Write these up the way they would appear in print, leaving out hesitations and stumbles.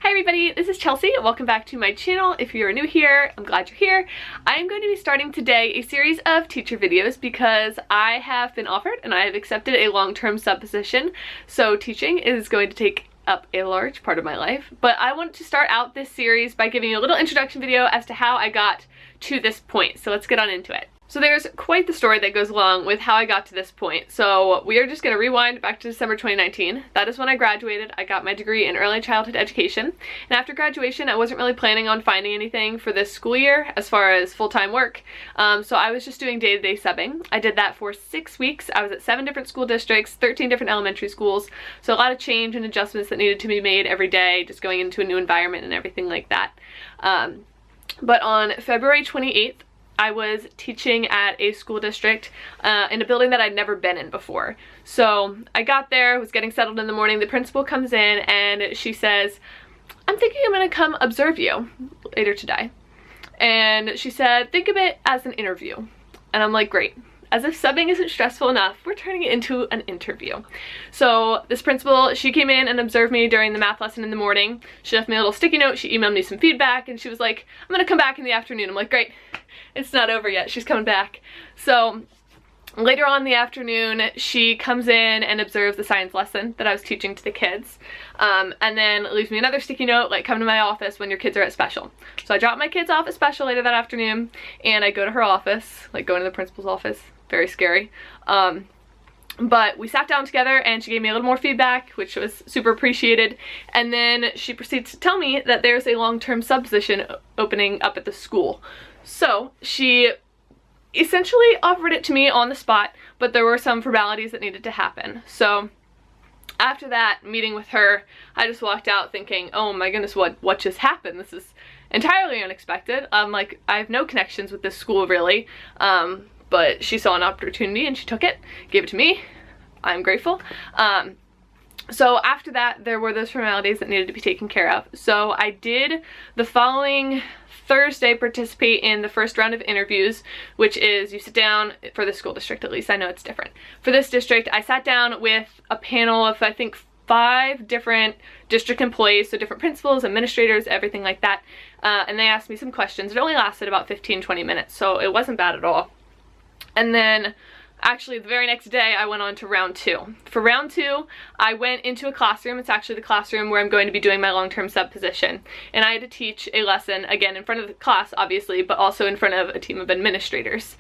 Hi everybody, this is Chelsea. Welcome back to my channel. If you're new here, I'm glad you're here. I'm going to be starting today a series of teacher videos because I have been offered and I have accepted a long-term sub position. So teaching is going to take up a large part of my life. But I want to start out this series by giving you a little introduction video as to how I got to this point. So let's get on into it. So there's quite the story that goes along with how I got to this point. So we are just going to rewind back to December 2019. That is when I graduated. I got my degree in early childhood education. And after graduation, I wasn't really planning on finding anything for this school year as far as full-time work. So I was just doing day-to-day subbing. I did that for 6 weeks. I was at 7 different school districts, 13 different elementary schools. So a lot of change and adjustments that needed to be made every day, just going into a new environment and everything like that. But on February 28th, I was teaching at a school district in a building that I'd never been in before. So I got there, was getting settled in the morning. The principal comes in and she says, "I'm thinking I'm gonna come observe you later today." And she said, "Think of it as an interview." And I'm like, great. As if subbing isn't stressful enough, we're turning it into an interview. So this principal, she came in and observed me during the math lesson in the morning. She left me a little sticky note, she emailed me some feedback, and she was like, "I'm gonna come back in the afternoon." I'm like, great, it's not over yet, she's coming back. So later on in the afternoon, she comes in and observes the science lesson that I was teaching to the kids. And then leaves me another sticky note, like, "Come to my office when your kids are at special." So I drop my kids off at special later that afternoon, and I go to her office, like go into the principal's office. Very scary. But we sat down together and she gave me a little more feedback, which was super appreciated. And then she proceeds to tell me that there's a long-term sub position opening up at the school. So she essentially offered it to me on the spot, but there were some formalities that needed to happen. So after that meeting with her, I just walked out thinking, oh my goodness, what just happened? This is entirely unexpected. Like, I have no connections with this school really. But she saw an opportunity and she took it, gave it to me. I'm grateful. So after that, there were those formalities that needed to be taken care of. So I did the following Thursday participate in the first round of interviews, which is you sit down, for the school district at least, I know it's different. For this district, I sat down with a panel of, I think, 5 different district employees, so different principals, administrators, everything like that. And they asked me some questions. It only lasted about 15-20 minutes, so it wasn't bad at all. And then actually the very next day I went on to round 2. For round 2, I went into a classroom. It's actually the classroom where I'm going to be doing my long-term sub position. And I had to teach a lesson, again, in front of the class, obviously, but also in front of a team of administrators.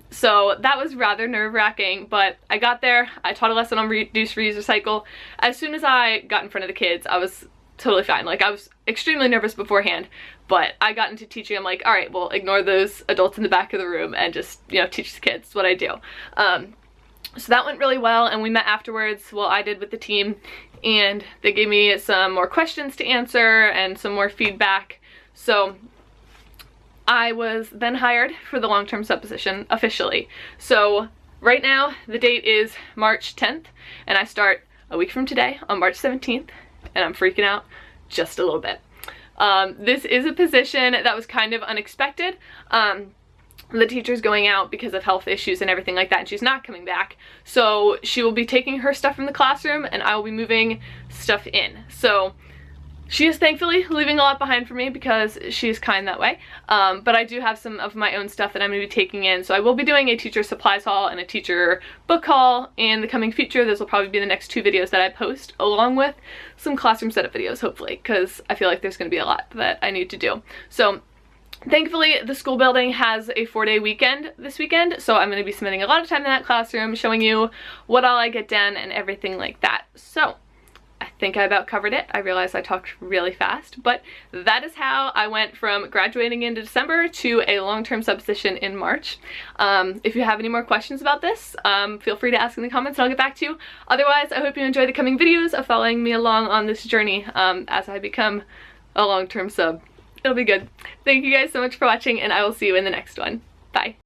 So that was rather nerve-wracking, but I got there, I taught a lesson on reduce, reuse, recycle. As soon as I got in front of the kids, I was totally fine. Like, I was extremely nervous beforehand, but I got into teaching. I'm like, all right, well, ignore those adults in the back of the room and just, you know, teach the kids. It's what I do. So that went really well, and we met afterwards. Well, I did with the team, and they gave me some more questions to answer and some more feedback. So I was then hired for the long-term sub position officially. So right now, the date is March 10th, and I start a week from today on March 17th. And I'm freaking out just a little bit. This is a position that was kind of unexpected. The teacher's going out because of health issues and everything like that, and she's not coming back. So she will be taking her stuff from the classroom and I will be moving stuff in. So she is thankfully leaving a lot behind for me because she's kind that way. But I do have some of my own stuff that I'm going to be taking in. So I will be doing a teacher supplies haul and a teacher book haul in the coming future. Those will probably be the next 2 videos that I post, along with some classroom setup videos, hopefully, because I feel like there's going to be a lot that I need to do. So thankfully, the school building has a 4-day weekend this weekend, so I'm going to be spending a lot of time in that classroom showing you what all I get done and everything like that. So I think I about covered it. I realized I talked really fast, but that is how I went from graduating in December to a long-term sub position in March. If you have any more questions about this, feel free to ask in the comments and I'll get back to you. Otherwise, I hope you enjoy the coming videos of following me along on this journey as I become a long-term sub. It'll be good. Thank you guys so much for watching, and I will see you in the next one. Bye.